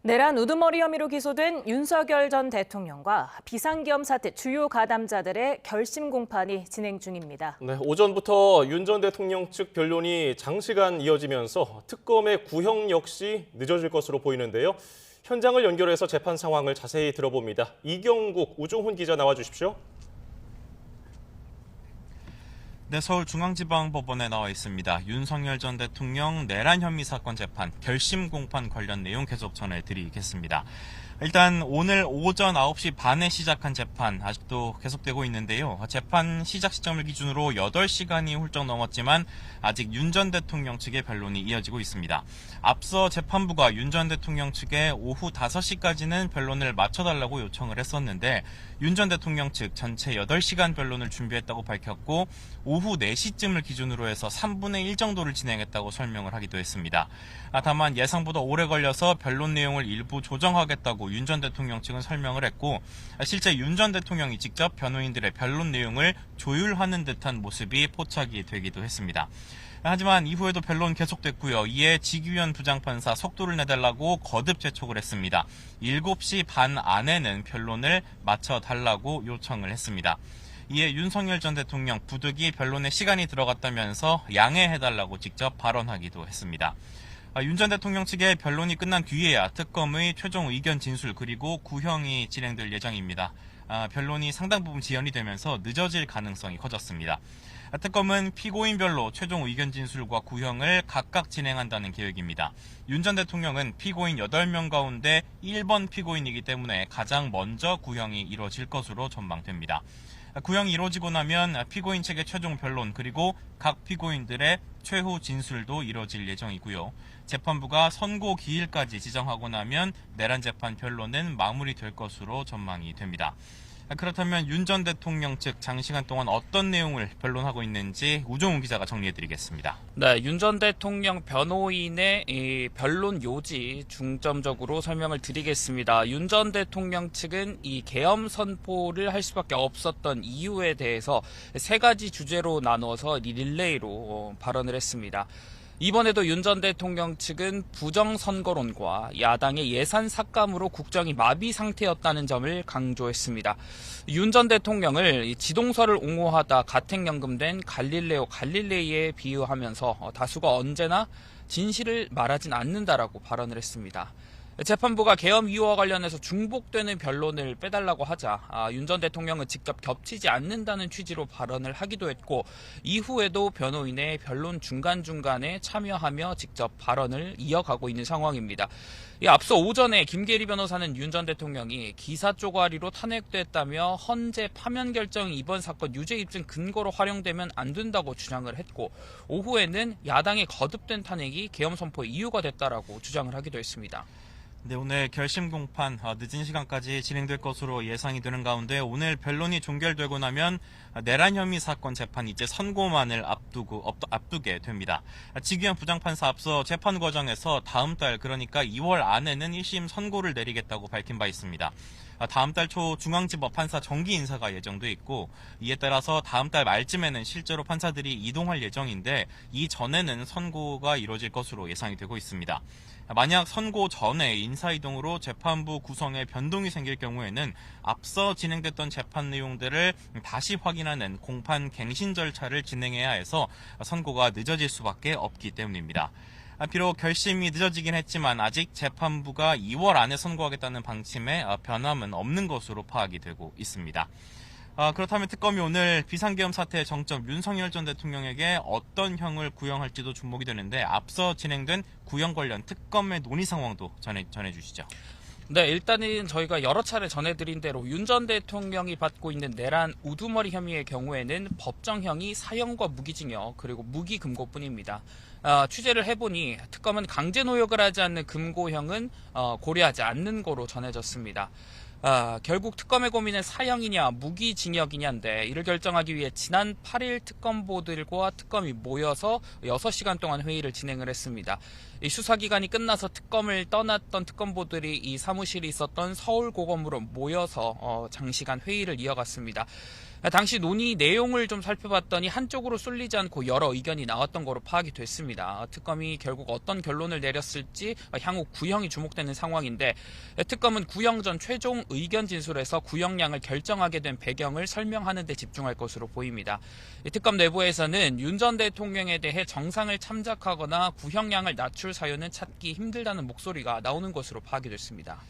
내란 우두머리 혐의로 기소된 윤석열 전 대통령과 비상계엄 사태 주요 가담자들의 결심 공판이 진행 중입니다. 네, 오전부터 윤 전 대통령 측 변론이 장시간 이어지면서 특검의 구형 역시 늦어질 것으로 보이는데요. 현장을 연결해서 재판 상황을 자세히 들어봅니다. 이경국, 우종훈 기자 나와주십시오. 네, 서울중앙지방법원에 나와 있습니다. 윤석열 전 대통령 내란 혐의 사건 재판 결심 공판 관련 내용 계속 전해드리겠습니다. 일단 오늘 오전 9시 반에 시작한 재판 아직도 계속되고 있는데요. 재판 시작 시점을 기준으로 8시간이 훌쩍 넘었지만 아직 윤 전 대통령 측의 변론이 이어지고 있습니다. 앞서 재판부가 윤 전 대통령 측에 오후 5시까지는 변론을 마쳐달라고 요청을 했었는데 윤 전 대통령 측 전체 8시간 변론을 준비했다고 밝혔고 오후 4시쯤을 기준으로 해서 3분의 1 정도를 진행했다고 설명을 하기도 했습니다. 다만 예상보다 오래 걸려서 변론 내용을 일부 조정하겠다고 윤 전 대통령 측은 설명을 했고 실제 윤 전 대통령이 직접 변호인들의 변론 내용을 조율하는 듯한 모습이 포착이 되기도 했습니다. 하지만 이후에도 변론 계속됐고요. 이에 지규현 부장판사 속도를 내달라고 거듭 재촉을 했습니다. 7시 반 안에는 변론을 마쳐달라고 요청을 했습니다. 이에 윤석열 전 대통령 부득이 변론에 시간이 들어갔다면서 양해해달라고 직접 발언하기도 했습니다. 윤 전 대통령 측의 변론이 끝난 뒤에야 특검의 최종 의견 진술 그리고 구형이 진행될 예정입니다. 변론이 상당 부분 지연이 되면서 늦어질 가능성이 커졌습니다. 특검은 피고인별로 최종 의견 진술과 구형을 각각 진행한다는 계획입니다. 윤 전 대통령은 피고인 8명 가운데 1번 피고인이기 때문에 가장 먼저 구형이 이루어질 것으로 전망됩니다. 구형이 이루어지고 나면 피고인 측의 최종 변론 그리고 각 피고인들의 최후 진술도 이루어질 예정이고요. 재판부가 선고 기일까지 지정하고 나면 내란 재판 변론은 마무리될 것으로 전망이 됩니다. 그렇다면 윤 전 대통령 측 장시간 동안 어떤 내용을 변론하고 있는지 우종훈 기자가 정리해드리겠습니다. 네, 윤 전 대통령 변호인의 이 변론 요지 중점적으로 설명을 드리겠습니다. 윤 전 대통령 측은 이 계엄 선포를 할 수밖에 없었던 이유에 대해서 3가지 주제로 나누어서 릴레이로 발언을 했습니다. 이번에도 윤 전 대통령 측은 부정선거론과 야당의 예산 삭감으로 국정이 마비 상태였다는 점을 강조했습니다. 윤 전 대통령을 지동설을 옹호하다 가택연금된 갈릴레오 갈릴레이에 비유하면서 다수가 언제나 진실을 말하진 않는다라고 발언을 했습니다. 재판부가 계엄 이유와 관련해서 중복되는 변론을 빼달라고 하자 윤 전 대통령은 직접 겹치지 않는다는 취지로 발언을 하기도 했고 이후에도 변호인의 변론 중간중간에 참여하며 직접 발언을 이어가고 있는 상황입니다. 앞서 오전에 김계리 변호사는 윤 전 대통령이 기사 쪼가리로 탄핵됐다며 헌재 파면 결정이 이번 사건 유죄 입증 근거로 활용되면 안 된다고 주장을 했고 오후에는 야당의 거듭된 탄핵이 계엄 선포의 이유가 됐다라고 주장을 하기도 했습니다. 네, 오늘 결심 공판 늦은 시간까지 진행될 것으로 예상이 되는 가운데 오늘 변론이 종결되고 나면 내란 혐의 사건 재판 이제 선고만을 앞두게 됩니다. 지규현 부장판사 앞서 재판 과정에서 다음 달 그러니까 2월 안에는 1심 선고를 내리겠다고 밝힌 바 있습니다. 다음 달 초 중앙지법 판사 정기 인사가 예정돼 있고 이에 따라서 다음 달 말쯤에는 실제로 판사들이 이동할 예정인데 이 전에는 선고가 이루어질 것으로 예상이 되고 있습니다. 만약 선고 전에 인사이동으로 재판부 구성에 변동이 생길 경우에는 앞서 진행됐던 재판 내용들을 다시 확인하는 공판 갱신 절차를 진행해야 해서 선고가 늦어질 수밖에 없기 때문입니다. 비록 결심이 늦어지긴 했지만 아직 재판부가 2월 안에 선고하겠다는 방침에 변함은 없는 것으로 파악이 되고 있습니다. 그렇다면 특검이 오늘 비상계엄 사태의 정점 윤석열 전 대통령에게 어떤 형을 구형할지도 주목이 되는데 앞서 진행된 구형 관련 특검의 논의 상황도 전해주시죠. 네, 일단은 저희가 여러 차례 전해드린 대로 윤 전 대통령이 받고 있는 내란 우두머리 혐의의 경우에는 법정형이 사형과 무기징역 그리고 무기금고뿐입니다. 취재를 해보니 특검은 강제노역을 하지 않는 금고형은 고려하지 않는 거로 전해졌습니다. 결국 특검의 고민은 사형이냐 무기징역이냐인데 이를 결정하기 위해 지난 8일 특검보들과 특검이 모여서 6시간 동안 회의를 진행을 했습니다. 이 수사기간이 끝나서 특검을 떠났던 특검보들이 이 사무실이 있었던 서울고검으로 모여서 장시간 회의를 이어갔습니다. 당시 논의 내용을 좀 살펴봤더니 한쪽으로 쏠리지 않고 여러 의견이 나왔던 거로 파악이 됐습니다. 특검이 결국 어떤 결론을 내렸을지 향후 구형이 주목되는 상황인데, 특검은 구형 전 최종 의견 진술에서 구형량을 결정하게 된 배경을 설명하는 데 집중할 것으로 보입니다. 특검 내부에서는 윤 전 대통령에 대해 정상을 참작하거나 구형량을 낮출 사유는 찾기 힘들다는 목소리가 나오는 것으로 파악이 됐습니다.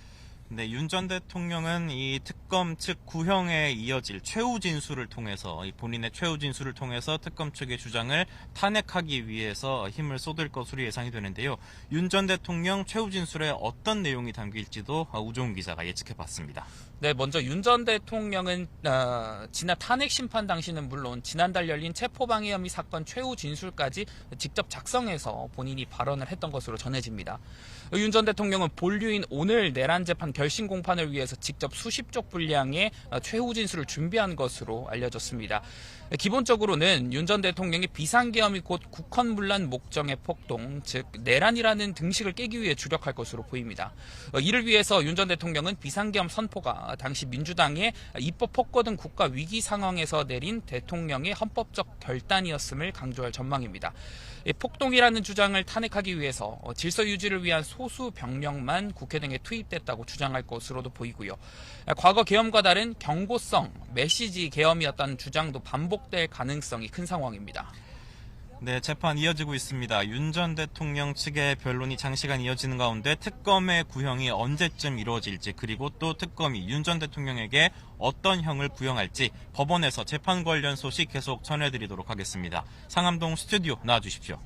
네, 윤 전 대통령은 이 특검 측 구형에 이어질 최후 진술을 통해서 본인의 최후 진술을 통해서 특검 측의 주장을 탄핵하기 위해서 힘을 쏟을 것으로 예상이 되는데요. 윤 전 대통령 최후 진술에 어떤 내용이 담길지도 우종훈 기자가 예측해봤습니다. 네, 먼저 윤 전 대통령은 지난 탄핵 심판 당시는 물론 지난달 열린 체포방해 혐의 사건 최후 진술까지 직접 작성해서 본인이 발언을 했던 것으로 전해집니다. 윤 전 대통령은 본류인 오늘 내란 재판 결심 공판을 위해서 직접 수십 쪽 분량의 최후 진술을 준비한 것으로 알려졌습니다. 기본적으로는 윤 전 대통령이 비상계엄이 곧 국헌문란 목정의 폭동, 즉 내란이라는 등식을 깨기 위해 주력할 것으로 보입니다. 이를 위해서 윤 전 대통령은 비상계엄 선포가 당시 민주당의 입법 폭거등 국가 위기 상황에서 내린 대통령의 헌법적 결단이었음을 강조할 전망입니다. 폭동이라는 주장을 탄핵하기 위해서 질서 유지를 위한 소수 병력만 국회 등에 투입됐다고 주장할 것으로도 보이고요. 과거 계엄과 다른 경고성 메시지 계엄이었다는 주장도 반복될 가능성이 큰 상황입니다. 네, 재판 이어지고 있습니다. 윤 전 대통령 측의 변론이 장시간 이어지는 가운데 특검의 구형이 언제쯤 이루어질지, 그리고 또 특검이 윤 전 대통령에게 어떤 형을 구형할지 법원에서 재판 관련 소식 계속 전해드리도록 하겠습니다. 상암동 스튜디오 나와주십시오.